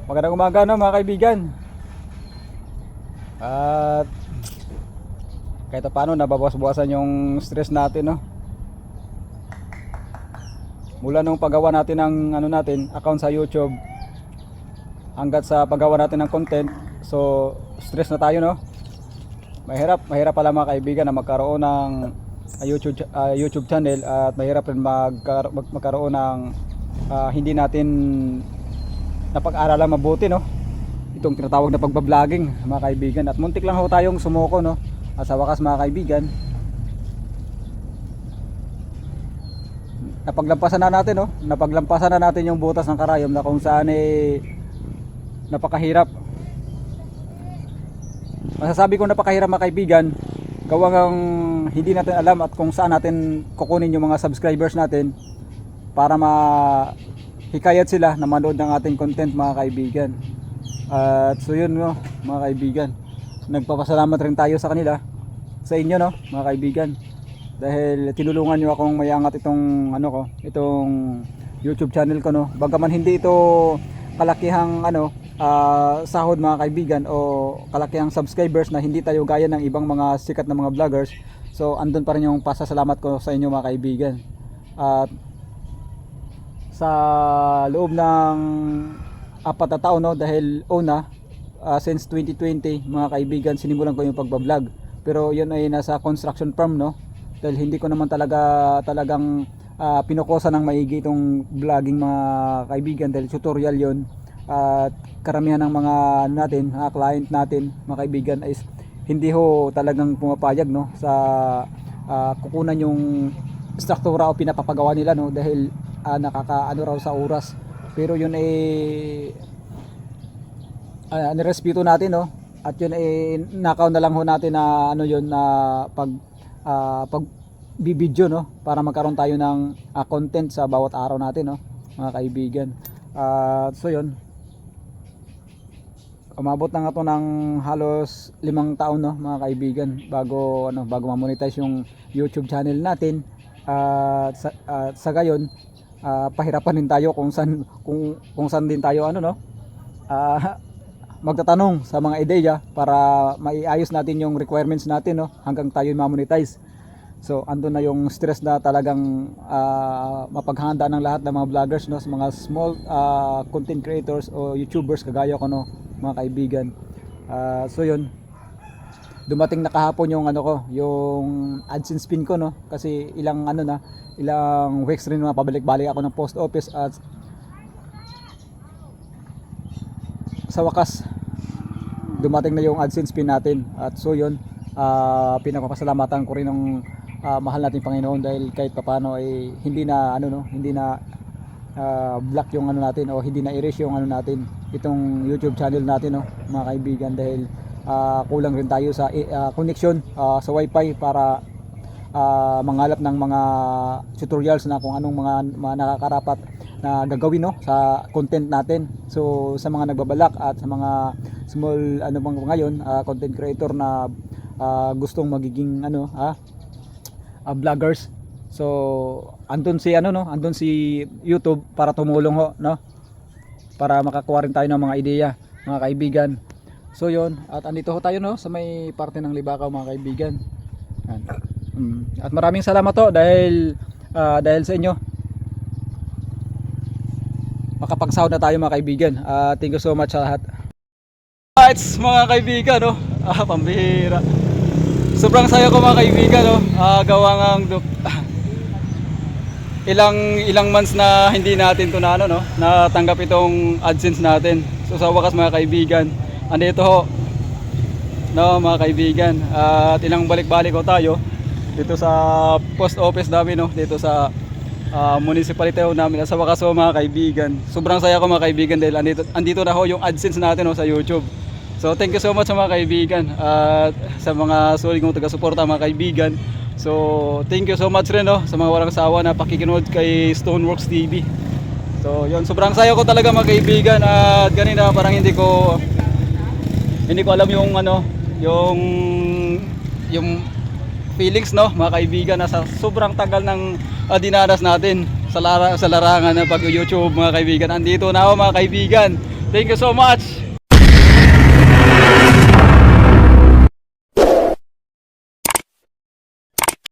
Magandang umaga no mga kaibigan. At kahit paano nababawas-bawasan yung stress natin no. Mula nung paggawa natin ng account sa YouTube hanggat sa paggawa natin ng content. So stress na tayo no. Mahirap pala mga kaibigan na magkaroon ng YouTube channel at mahirap rin magkaroon ng hindi natin napag-aralan mabuti no. Itong tinatawag na pagba-vlogging mga kaibigan, at muntik lang ho tayong sumuko no. At sa wakas mga kaibigan, napaglampasan na natin yung butas ng karayom na kung saan napakahirap. Masasabi ko napakahirap mga kaibigan, gawang hindi natin alam at kung saan natin kukunin yung mga subscribers natin para hikayat sila na manood ng ating content mga kaibigan. At so yun no, mga kaibigan, nagpapasalamat rin tayo sa kanila, sa inyo no mga kaibigan, dahil tinulungan nyo akong mayangat itong YouTube channel ko no. Bagaman hindi ito kalakihang sahod mga kaibigan o kalakihang subscribers, na hindi tayo gaya ng ibang mga sikat na mga vloggers, so andun pa rin yung pasasalamat ko sa inyo mga kaibigan. At sa loob ng 4 na taon no, dahil since 2020 mga kaibigan, sinimulan ko yung pagbablog, pero yun ay nasa construction firm no, dahil hindi ko naman talagang pinukosa ng maigi itong vlogging mga kaibigan, dahil tutorial yun. At karamihan ng mga client natin mga kaibigan is hindi ho talagang pumapayag no sa kukunan yung struktura o pinapapagawa nila no, dahil nakakaano raw sa oras. Pero yun nirespeto natin no, at yun nakaw na lang ho natin na pag bibidyo no, para magkaroon tayo ng content sa bawat araw natin no mga kaibigan. So yun, umabot na nga to ng halos 5 taon no mga kaibigan bago ma-monetize yung YouTube channel natin. Sa gayon, pahirapan din tayo kung saan din tayo magtatanong sa mga ideya para maiayos natin yung requirements natin no, hanggang tayo ma-monetize. So andun na yung stress na talagang mapaghanda ng lahat ng mga vloggers no, sa mga small content creators o YouTubers kagaya ko no mga kaibigan. So yun, dumating na kahapon yung yung AdSense pin ko no, kasi ilang weeks rin na pabalik-balik ako ng post office, at sa wakas dumating na yung AdSense pin natin. At so yun, pinagpapasalamatan ko rin ng mahal nating Panginoon, dahil kahit papaano hindi na block yung natin, o hindi na erase yung natin, itong YouTube channel natin no mga kaibigan, dahil kulang rin tayo sa connection sa wifi para mangalap ng mga tutorials na kung anong mga nakakarapat na gagawin no sa content natin. So sa mga nagbabalak at sa mga small ngayon content creator na gustong magiging vloggers, so andun si YouTube para tumulong ho no, para makakuha rin tayo ng mga ideya mga kaibigan. So yun, at andito ho tayo no sa may parte ng Libakaw mga kaibigan. At maraming salamat ho dahil sa inyo makapagsahod na tayo mga kaibigan. Thank you so much sa lahat. It's mga kaibigan no, pambihira. Sobrang saya ko mga kaibigan no, gawa ng ilang months na hindi natin to natanggap itong AdSense natin. So sa wakas mga kaibigan, andito ho no mga kaibigan, at ilang balik-balik ko tayo dito sa post office namin no, dito sa municipality namin. At sa wakas ho mga kaibigan, sobrang saya ko mga kaibigan, dahil andito na ho yung AdSense natin no, sa YouTube. So thank you so much sa mga kaibigan at sa mga sulit kong taga-suporta mga kaibigan. So thank you so much rin no, sa mga walang sawa na pakikinood kay Stoneworks TV. So yun, sobrang saya ko talaga mga kaibigan, at ganina parang hindi ko alam yung feelings no mga kaibigan, na sa sobrang tagal ng dinanas natin. sa larangan ng pag-YouTube mga kaibigan. Andito na ako mga kaibigan. Thank you so much.